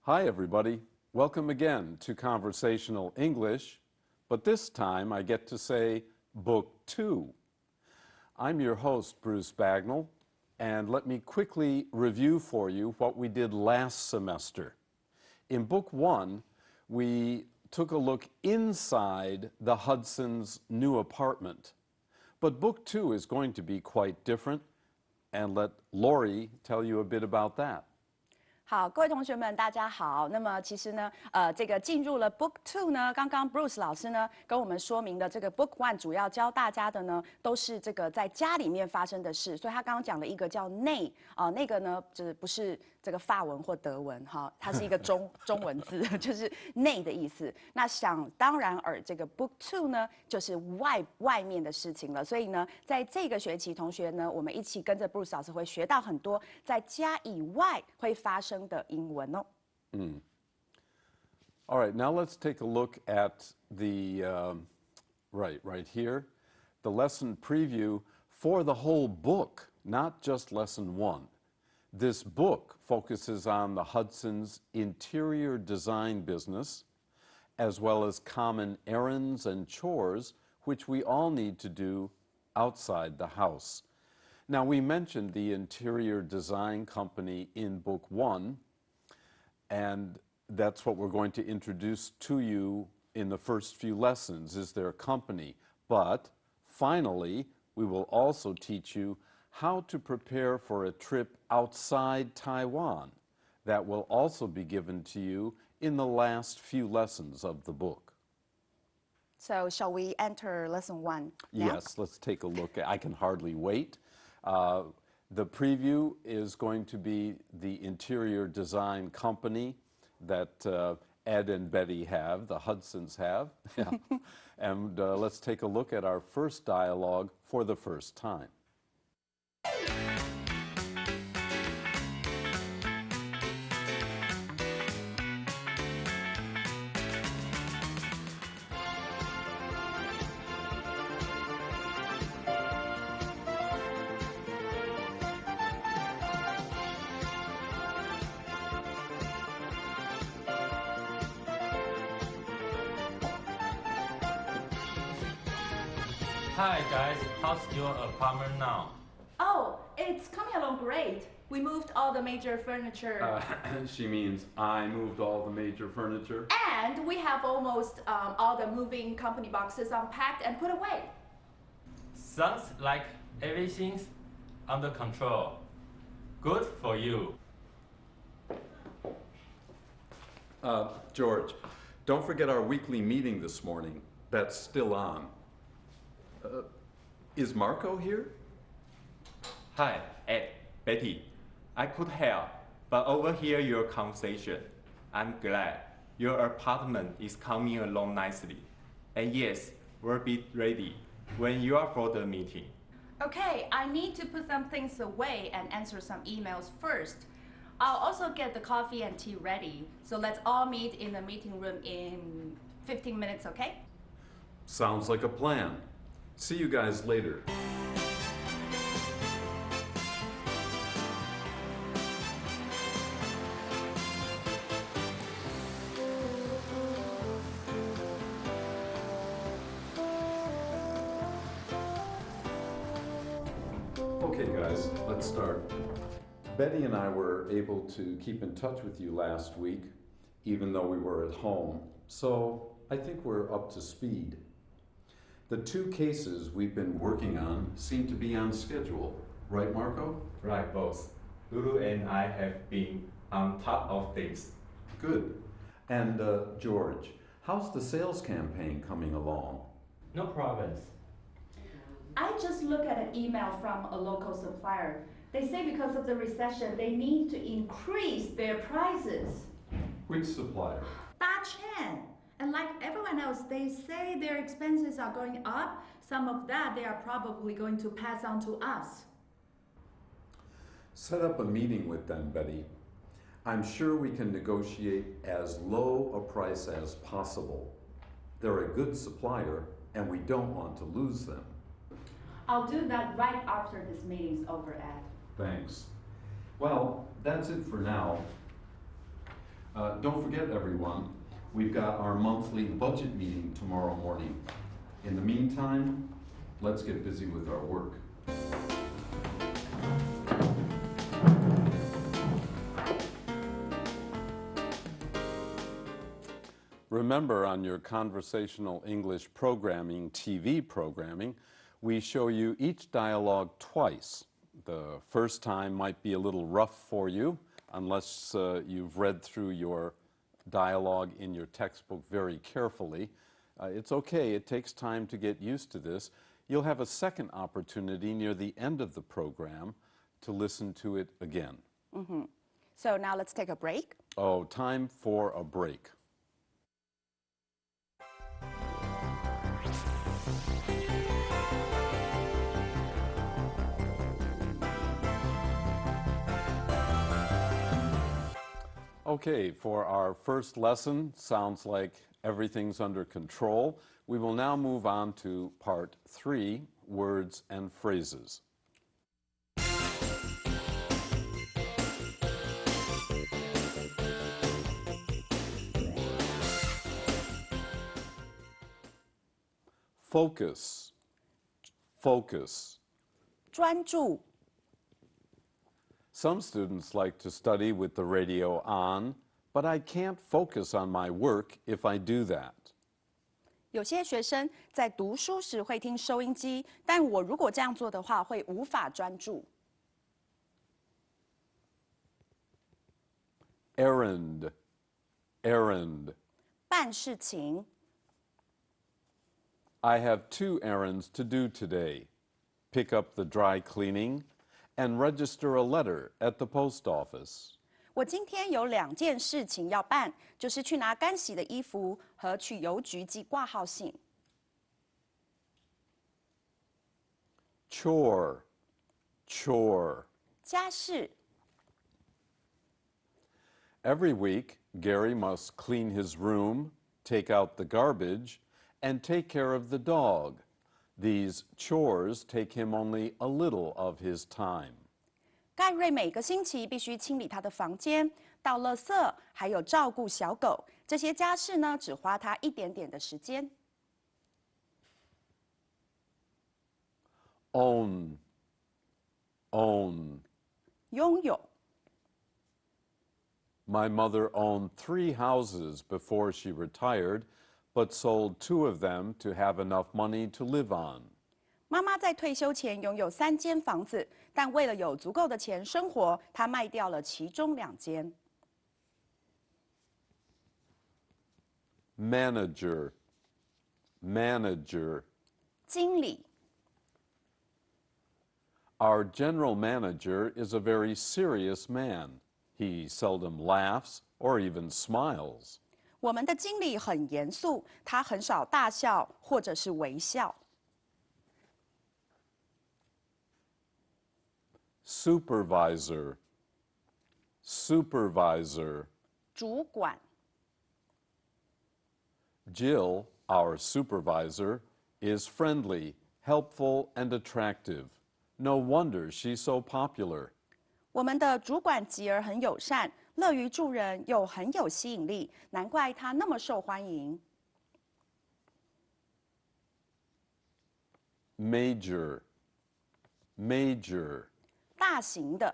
Hi, everybody. Welcome again to Conversational English, but this time I get to say Book 2. I'm your host, Bruce Bagnall, and let me quickly review for you what we did last semester. In Book 1, we took a look inside the Hudson's new apartment, but Book 2 is going to be quite different, and let Lori tell you a bit about that. 好，各位同学们，大家好。那么其实呢，这个进入了 Book 2呢，刚刚 Bruce 老师呢跟我们说明的这个 Book 1主要教大家的呢，都是这个在家里面发生的事。所以他刚刚讲了一个叫内那个呢，就是不是这个法文或德文哈，它是一个中文字，就是内的意思。那想当然尔，这个 Book 2呢，就是外面的事情了。所以呢，在这个学期，同学呢，我们一起跟着 Bruce 老师会学到很多在家以外会发生的英文哦。All right, now let's take a look at the, right here, the lesson preview for the whole book, not just lesson 1. This book focuses on the Hudson's interior design business, as well as common errands and chores, which we all need to do outside the house. Now, we mentioned the interior design company in Book 1, and that's what we're going to introduce to you in the first few lessons, is their company. But finally, we will also teach you how to prepare for a trip outside Taiwan. That will also be given to you in the last few lessons of the book. So, shall we enter lesson 1 now? Yes, let's take a look. I can hardly wait. The preview is going to be the interior design company that Ed and Betty have, the Hudsons have. Yeah. And let's take a look at our first dialogue for the first time. Hi guys, how's your apartment now? Oh, it's coming along great. We moved all the major furniture. She means I moved all the major furniture. And we have almost all the moving company boxes unpacked and put away. Sounds like everything's under control. Good for you. George, don't forget our weekly meeting this morning. That's still on. Is Marco here? Hi, Ed, Betty. I could help, but overhear your conversation. I'm glad your apartment is coming along nicely. And yes, we'll be ready when you are for the meeting. Okay, I need to put some things away and answer some emails first. I'll also get the coffee and tea ready. So let's all meet in the meeting room in 15 minutes, okay? Sounds like a plan. See you guys later. Okay, guys, let's start. Betty and I were able to keep in touch with you last week, even though we were at home, so I think we're up to speed. The 2 cases we've been working on seem to be on schedule. Right, Marco? Right, boss. Lulu and I have been on top of things. Good. And George, how's the sales campaign coming along? No problems. I just looked at an email from a local supplier. They say because of the recession, they need to increase their prices. Which supplier? Chen. And like everyone else, they say their expenses are going up. Some of that they are probably going to pass on to us. Set up a meeting with them, Betty. I'm sure we can negotiate as low a price as possible. They're a good supplier, and we don't want to lose them. I'll do that right after this meeting's over, Ed. Thanks. Well, that's it for now. Don't forget, everyone, we've got our monthly budget meeting tomorrow morning. In the meantime, let's get busy with our work. Remember, on your conversational English programming, TV programming, we show you each dialogue twice. The first time might be a little rough for you, unless you've read through your dialogue in your textbook very carefully. It's okay, it takes time to get used to this. You'll have a second opportunity near the end of the program to listen to it again. So now let's take a break. Oh, time for a break. Okay, for our first lesson, sounds like everything's under control. We will now move on to part 3, words and phrases. Focus, focus. 专注 Some students like to study with the radio on, but I can't focus on my work if I do that. 有些学生在读书时会听收音机，但我如果这样做的话，会无法专注。Errand, errand. 办事情 I have 2 errands to do today. Pick up the dry cleaning and register a letter at the post office. 我今天有2件事情要办，就是去拿干洗的衣服和去邮局寄挂号信。Chore, chore. 家事 Every week, Gary must clean his room, take out the garbage, and take care of the dog. These chores take him only a little of his time. 盖瑞每个星期必须清理他的房间、倒垃圾，还有照顾小狗。这些家事呢，只花他一点点的时间。Own, own. 拥有 My mother owned 3 houses before she retired, but sold 2 of them to have enough money to live on. 妈妈在退休前拥有3间房子，但为了有足够的钱生活，她卖掉了其中2间。Manager, manager. 经理 Our general manager is a very serious man. He seldom laughs or even smiles. 我们的经理很严肃，他很少大笑或者是微笑。Supervisor, supervisor. 主管 Jill, our supervisor, is friendly, helpful, and attractive. No wonder she's so popular. 我们的主管吉儿很友善，乐于助人，又很有吸引力，难怪他那么受欢迎。Major, major. 大型的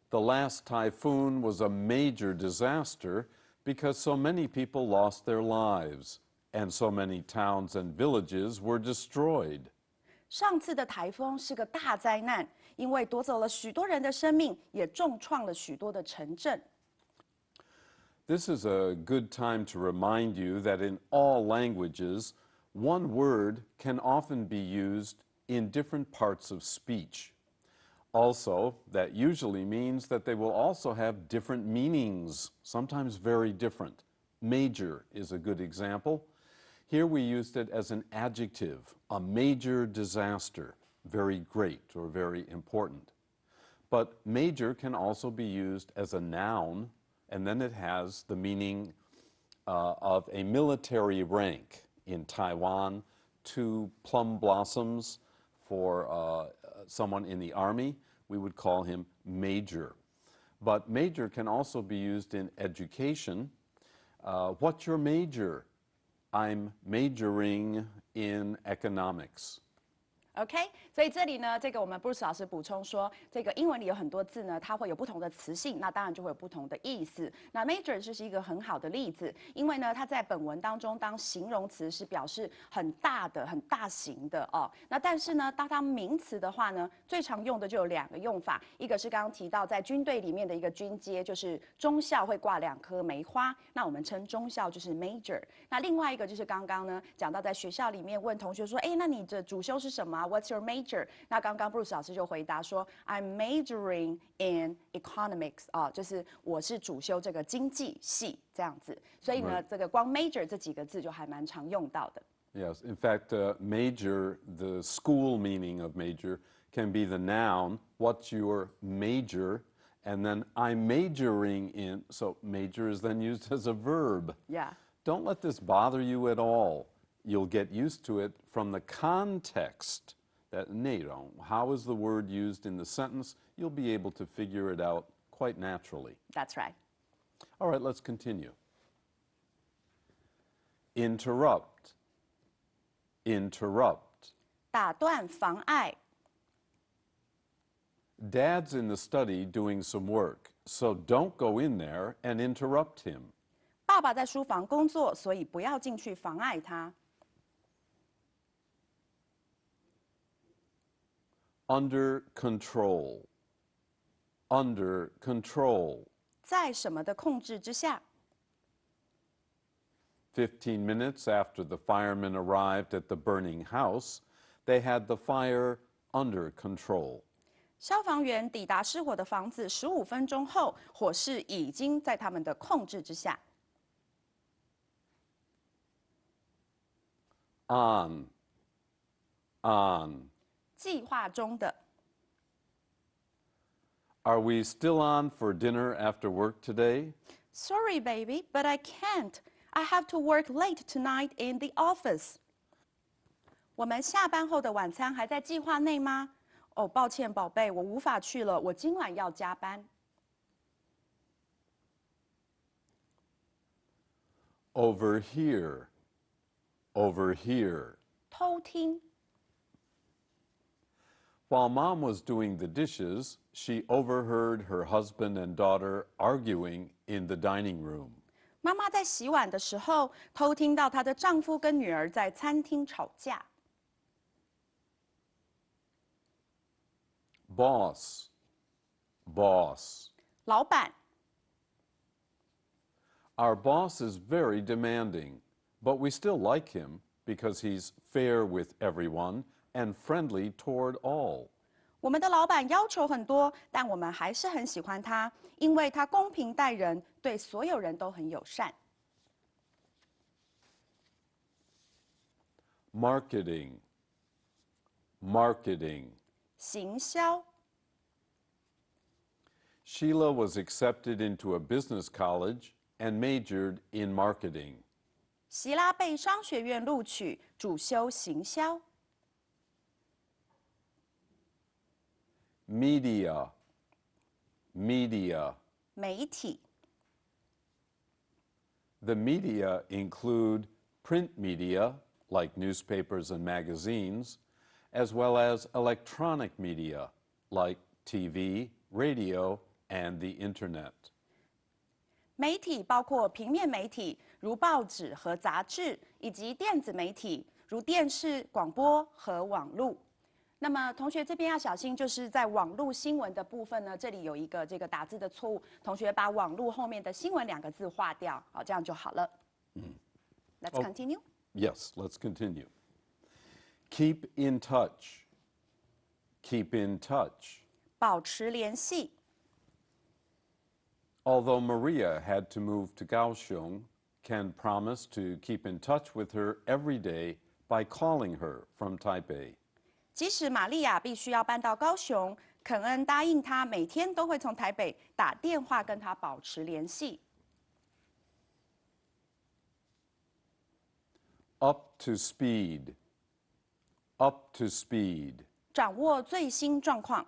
The last typhoon was a major disaster because so many people lost their lives, and so many towns and villages were destroyed. 上次的台风是个大灾难，因为夺走了许多人的生命，也重创了许多的城镇。This is a good time to remind you that in all languages, one word can often be used in different parts of speech. Also, that usually means that they will also have different meanings, sometimes very different. Major is a good example. Here we used it as an adjective, a major disaster, very great or very important. But major can also be used as a noun, and then it has the meaning of a military rank. In Taiwan, 2 plum blossoms for someone in the army, we would call him major. But major can also be used in education. What's your major? I'm majoring in economics. OK，所以这里呢，这个我们 Bruce 老师补充说，这个英文里有很多字呢，它会有不同的词性，那当然就会有不同的意思。那 major 就是一个很好的例子，因为呢，它在本文当中当形容词是表示很大的、很大型的哦。那但是呢，当它名词的话呢，最常用的就有2个用法，一个是刚刚提到在军队里面的一个军阶，就是中校会挂2颗梅花，那我们称中校就是 major。那另外一个就是刚刚呢讲到在学校里面问同学说，哎，那你的主修是什么？What's your major？ 那刚刚 Bruce 老师就回答说 ，I'm majoring in economics 啊，就是我是主修这个经济系这样子。所以呢，这个光 major 这几个字就还蛮常用到的。Yes, in fact, major, the school meaning of major, can be the noun. What's your major? And then I'm majoring in. So major is then used as a verb. Yeah. Don't let this bother you at all. You'll get used to it from the context. That how is the word used in the sentence? You'll be able to figure it out quite naturally. That's right. All right, let's continue. Interrupt. Interrupt. 打断、妨碍。Dad's in the study doing some work, so don't go in there and interrupt him. 爸爸在书房工作，所以不要进去妨碍他。Under control. Under control. 在什么的控制之下？ 15 minutes after the firemen arrived at the burning house, they had the fire under control. 消防员抵达失火的房子15分钟后，火势已经在他们的控制之下。On. On. 计划中的。Are we still on for dinner after work today? Sorry, baby, but I can't. I have to work late tonight in the office. 我们下班后的晚餐还在计划内吗？哦，抱歉，宝贝，我无法去了，我今晚要加班。Overhear. Overhear. 偷听。While Mom was doing the dishes, she overheard her husband and daughter arguing in the dining room. 妈妈在洗碗的时候，偷听到她的丈夫跟女儿在餐厅吵架。Boss. Boss. 老板。Our boss is very demanding, but we still like him because he's fair with everyone and friendly toward all. 我们的老板要求很多，但我们还是很喜欢他，因为他公平待人，对所有人都很友善。Marketing. Marketing. 行销。Sheila was accepted into a business college and majored in marketing. 希拉被商学院录取，主修行销。Media. Media. 媒体。The media include print media, like newspapers and magazines, as well as electronic media, like TV, radio, and the internet. 媒体包括平面媒体，如报纸和杂志，以及电子媒体，如电视、广播和网络。那么同学这边要小心，就是在网络新闻的部分呢，这里有一个这个打字的错误，同学把网络后面的新闻2个字划掉，好，这样就好了。Let's continue. Yes, let's continue. Keep in touch. Keep in touch. 保持联系。Although Maria had to move to Kaohsiung, Ken promised to keep in touch with her every day by calling her from Taipei. 即使玛利亚必须要搬到高雄，肯恩答应她每天都会从台北打电话跟她保持联系。Up to speed. Up to speed. 掌握最新状况。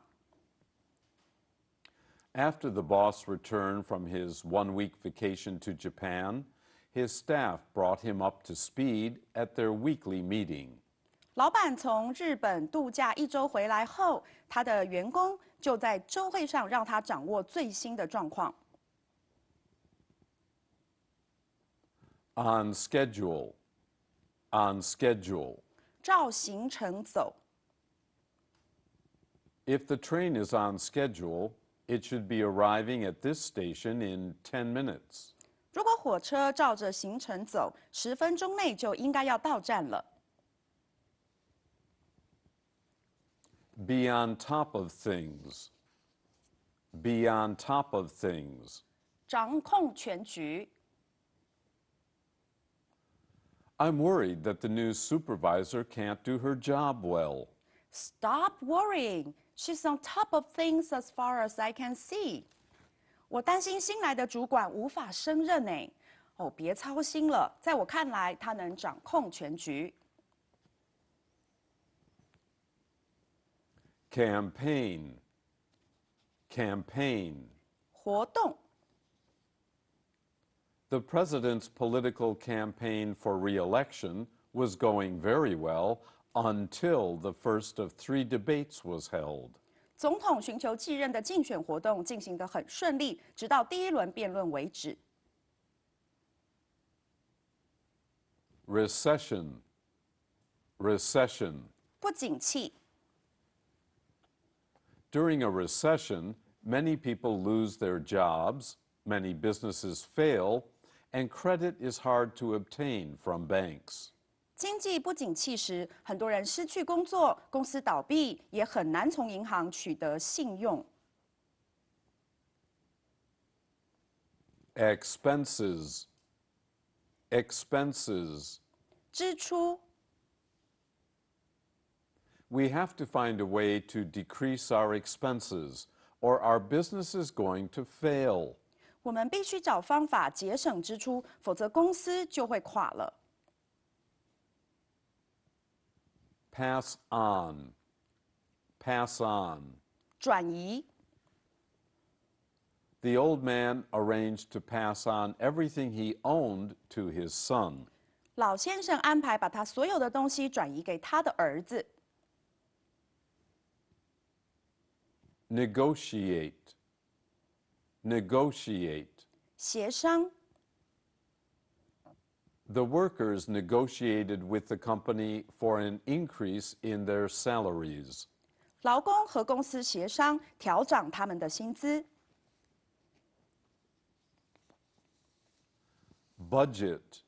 After the boss returned from his one-week vacation to Japan, his staff brought him up to speed at their weekly meeting. 老板从日本度假1周回来后，他的员工就在周会上让他掌握最新的状况。On schedule. On schedule. 照行程走。If the train is on schedule, it should be arriving at this station in 10 minutes. 如果火车照着行程走，10分钟内就应该要到站了。Be on top of things. Be on top of things. 掌控全局。I'm worried that the new supervisor can't do her job well. Stop worrying. She's on top of things as far as I can see. 我担心新来的主管无法胜任呢。哦，别操心了，在我看来，她能掌控全局。Campaign. Campaign. 活动。The president's political campaign for re-election was going very well until the first of 3 debates was held. 总统寻求继任的竞选活动进行得很顺利，直到第1轮辩论为止。Recession. Recession. 不景气。During a recession, many people lose their jobs, many businesses fail, and credit is hard to obtain from banks. 经济不景气时，很多人失去工作，公司倒闭，也很难从银行取得信用。Expenses. Expenses. 支出。We have to find a way to decrease our expenses, or our business is going to fail. 我们必须找方法节省支出，否则公司就会垮了。Pass on. Pass on. 转移。The old man arranged to pass on everything he owned to his son. 老先生安排把他所有的东西转移给他的儿子。Negotiate. Negotiate. 协商。The workers negotiated with the company for an increase in their salaries. 劳工和公司协商调涨他们的薪资。Budget.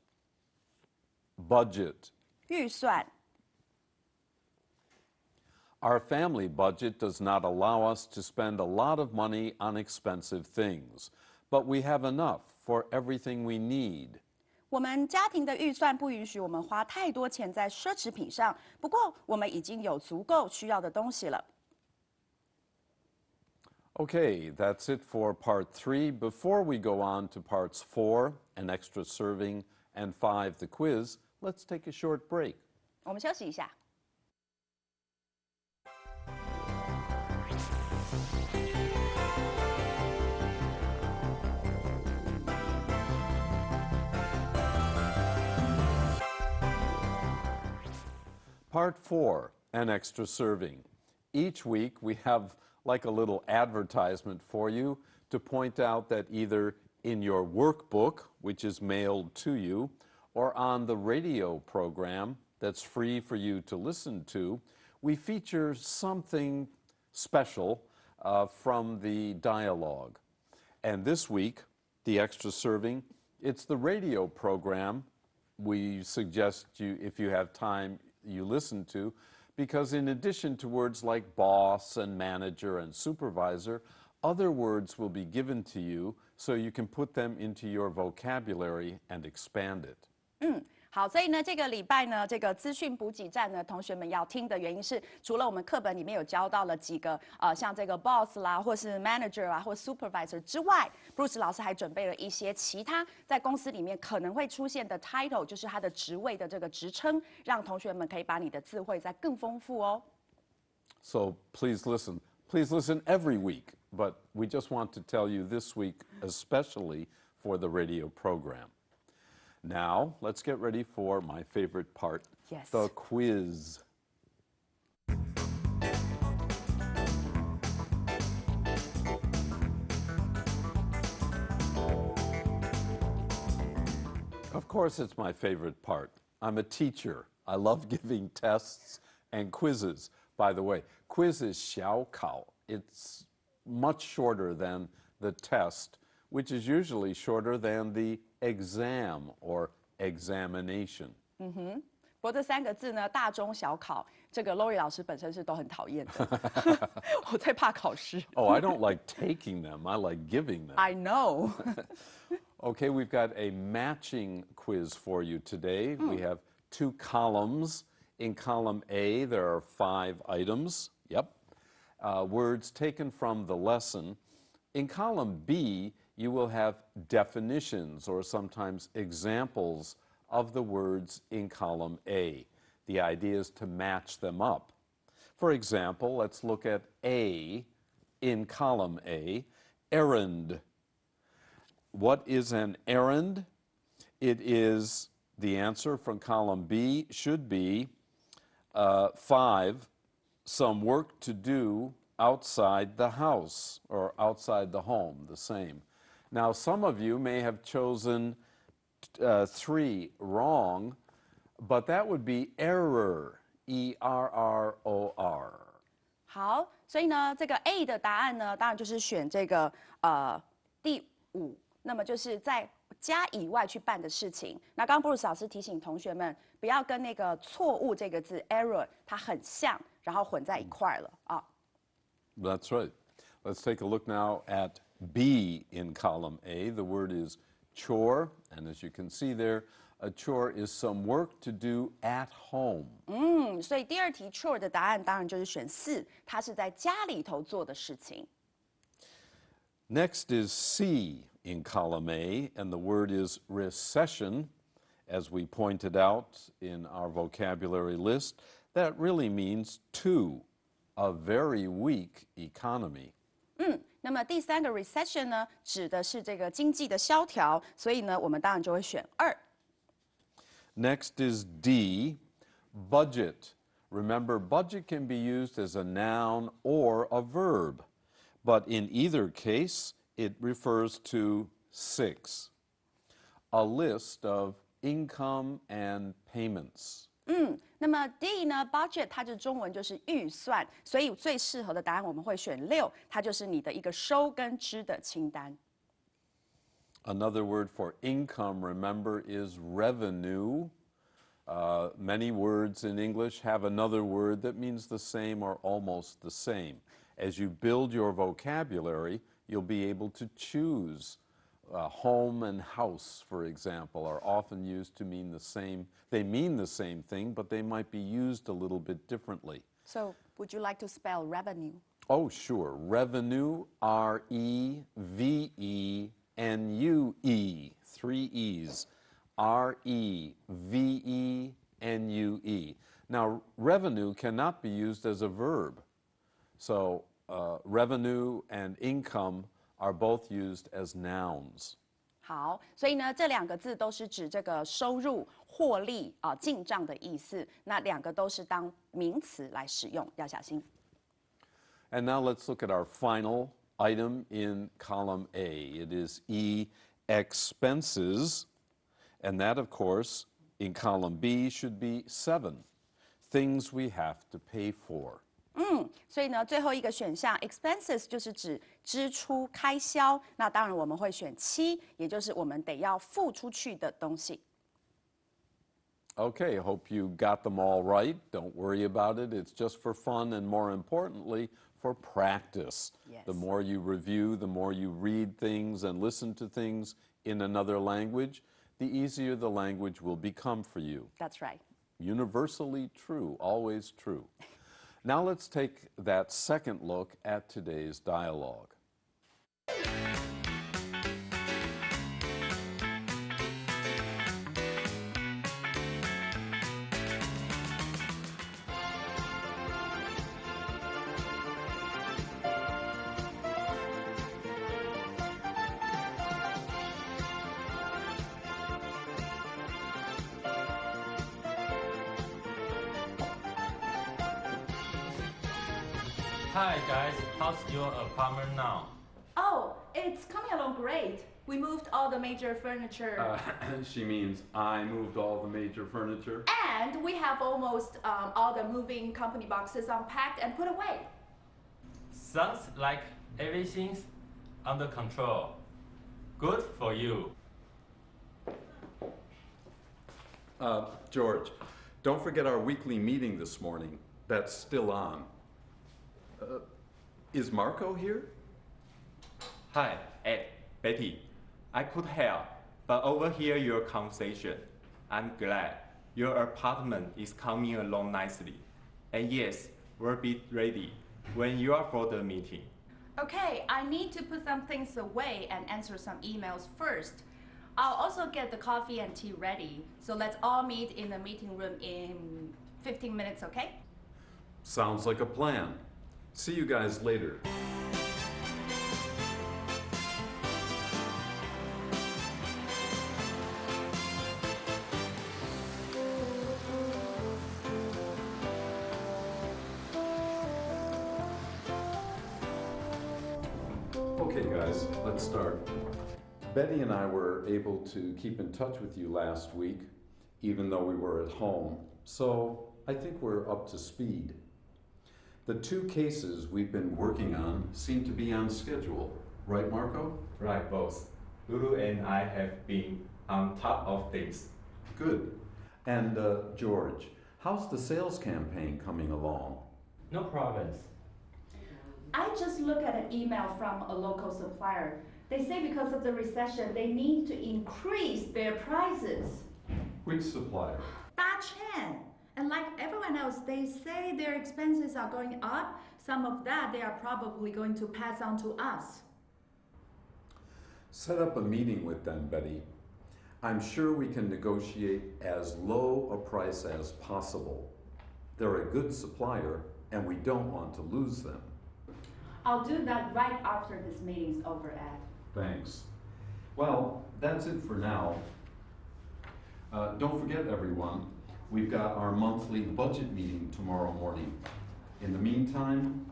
Budget. 预算。Our family budget does not allow us to spend a lot of money on expensive things, but we have enough for everything we need. 我们家庭的预算不允许我们花太多钱在奢侈品上，不过我们已经有足够需要的东西了。Okay, that's it for part 3. Before we go on to parts 4, an extra serving, and 5, the quiz, let's take a short break. 我们休息一下。Part 4, an extra serving. Each week we have like a little advertisement for you to point out that either in your workbook, which is mailed to you, or on the radio program that's free for you to listen to, we feature something special from the dialogue. And this week, the extra serving, it's the radio program we suggest you, if you have time, you listen to, because in addition to words like boss and manager and supervisor, other words will be given to you so you can put them into your vocabulary and expand it. 好，所以呢，这个礼拜呢，这个资讯补给站呢，同学们要听的原因是，除了我们课本里面有教到了几个像这个 boss 啦，或是 manager 啊，或 supervisor 之外，Bruce 老师还准备了一些其他在公司里面可能会出现的 title， 就是他的职位的这个职称，让同学们可以把你的字汇再更丰富哦。So please listen every week but we just want to tell you this week, especially for the radio program. Now, let's get ready for my favorite part, Yes. the quiz. Of course, it's my favorite part. I'm a teacher. I love giving tests and quizzes. By the way, quiz is 小考. It's much shorter than the test, which is usually shorter than the exam or examination. 不过这3个字呢，大中小考，这个 Lori 老师本身是都很讨厌的。我最怕考试。Oh, I don't like taking them. I like giving them. I know. Okay, we've got a matching quiz for you today. We have 2 columns. In column A, there are 5 items. Yep. Words taken from the lesson. In column B, you will have definitions or sometimes examples of the words in column A. The idea is to match them up. For example, let's look at A in column A, errand. What is an errand? It is, the answer from column B should be 5, some work to do outside the house or outside the home, the same. Now, some of you may have chosen 3 wrong, but that would be error, E-R-R-O-R. 好，所以呢，这个 A 的答案呢，当然就是选这个第5，那么就是在家以外去办的事情。那刚刚 Bruce 老师提醒同学们，不要跟那个错误这个字 error 它很像，然后混在一块了啊。That's right. Let's take a look now at B in column A. The word is chore, and as you can see there, a chore is some work to do at home. 所以第2题 chore 的答案当然就是选4，它是在家里头做的事情。Next is C in column A, and the word is recession. As we pointed out in our vocabulary list, that really means 2, a very weak economy. 那么第3个 recession 呢，指的是这个经济的萧条，所以呢，我们当然就会选2。Next is D, budget. Remember, budget can be used as a noun or a verb, but in either case, it refers to 6, a list of income and payments. 那么 D 呢 ，budget 它的中文就是预算，所以最适合的答案我们会选6，它就是你的一个收跟支的清单。Another word for income, remember, is revenue. Many words in English have another word that means the same or almost the same. As you build your vocabulary, you'll be able to choose. Home and house, for example, are often used to mean the same. They mean the same thing, but they might be used a little bit differently. So, would you like to spell revenue? Oh, sure. Revenue, R-E-V-E-N-U-E. 3 E's. R-E-V-E-N-U-E. Now, revenue cannot be used as a verb. So, revenue and income are both used as nouns. 好，所以呢，这2个字都是指这个收入、获利啊、进账的意思。那2个都是当名词来使用，要小心。And now let's look at our final item in column A. It is E, expenses. And that, of course, in column B should be 7, things we have to pay for. 所以呢，最后一个选项 expenses 就是指支出开销。那当然我们会选7，也就是我们得要付出去的东西。Okay, hope you got them all right. Don't worry about it. It's just for fun and, more importantly, for practice. Yes. The more you review, the more you read things and listen to things in another language, the easier the language will become for you. That's right. Universally true, always true. Now let's take that second look at today's dialogue. Hi guys, how's your apartment now? Oh, it's coming along great. We moved all the major furniture. She means I moved all the major furniture. And we have almost all the moving company boxes unpacked and put away. Sounds like everything's under control. Good for you. George, don't forget our weekly meeting this morning. That's still on. Is Marco here? Hi, Ed, Betty. I could help, but overhear your conversation. I'm glad your apartment is coming along nicely. And yes, we'll be ready when you are for the meeting. Okay, I need to put some things away and answer some emails first. I'll also get the coffee and tea ready. So let's all meet in the meeting room in 15 minutes, okay? Sounds like a plan. See you guys later. Okay guys, let's start. Betty and I were able to keep in touch with you last week, even though we were at home, so I think we're up to speed. The two cases we've been working on seem to be on schedule, right Marco? Right, boss. Lulu and I have been on top of things. Good. And George, how's the sales campaign coming along? No problems. I just looked at an email from a local supplier. They say because of the recession, they need to increase their prices. Which supplier? Chen. And like everyone else, they say their expenses are going up. Some of that they are probably going to pass on to us. Set up a meeting with them, Betty. I'm sure we can negotiate as low a price as possible. They're a good supplier, and we don't want to lose them. I'll do that right after this meeting's over, Ed. Thanks. Well, that's it for now. Don't forget, everyone, we've got our monthly budget meeting tomorrow morning. In the meantime,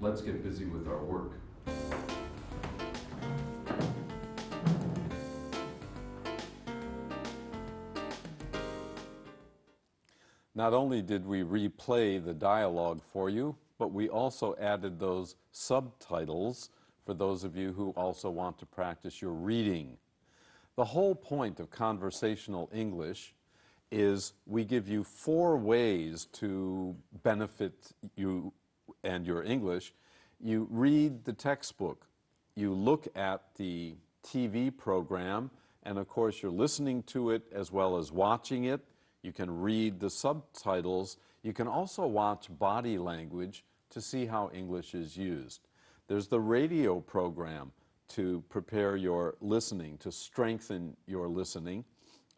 let's get busy with our work. Not only did we replay the dialogue for you, but we also added those subtitles for those of you who also want to practice your reading. The whole point of conversational English is we give you 4 ways to benefit you and your English. You read the textbook, you look at the TV program, and of course you're listening to it as well as watching it. You can read the subtitles. You can also watch body language to see how English is used. There's the radio program to prepare your listening, to strengthen your listening.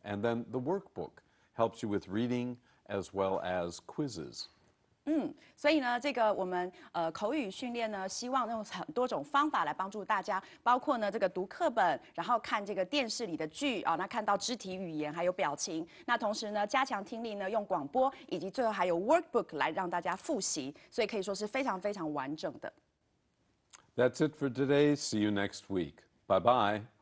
And then the workbook helps you with reading as well as quizzes. 所以呢，这个我们口语训练呢，希望用很多种方法来帮助大家，包括呢这个读课本，然后看这个电视里的剧啊，那看到肢体语言还有表情，那同时呢加强听力呢，用广播，以及最后还有 workbook 来让大家复习，所以可以说是非常非常完整的。That's it for today. See you next week. Bye-bye.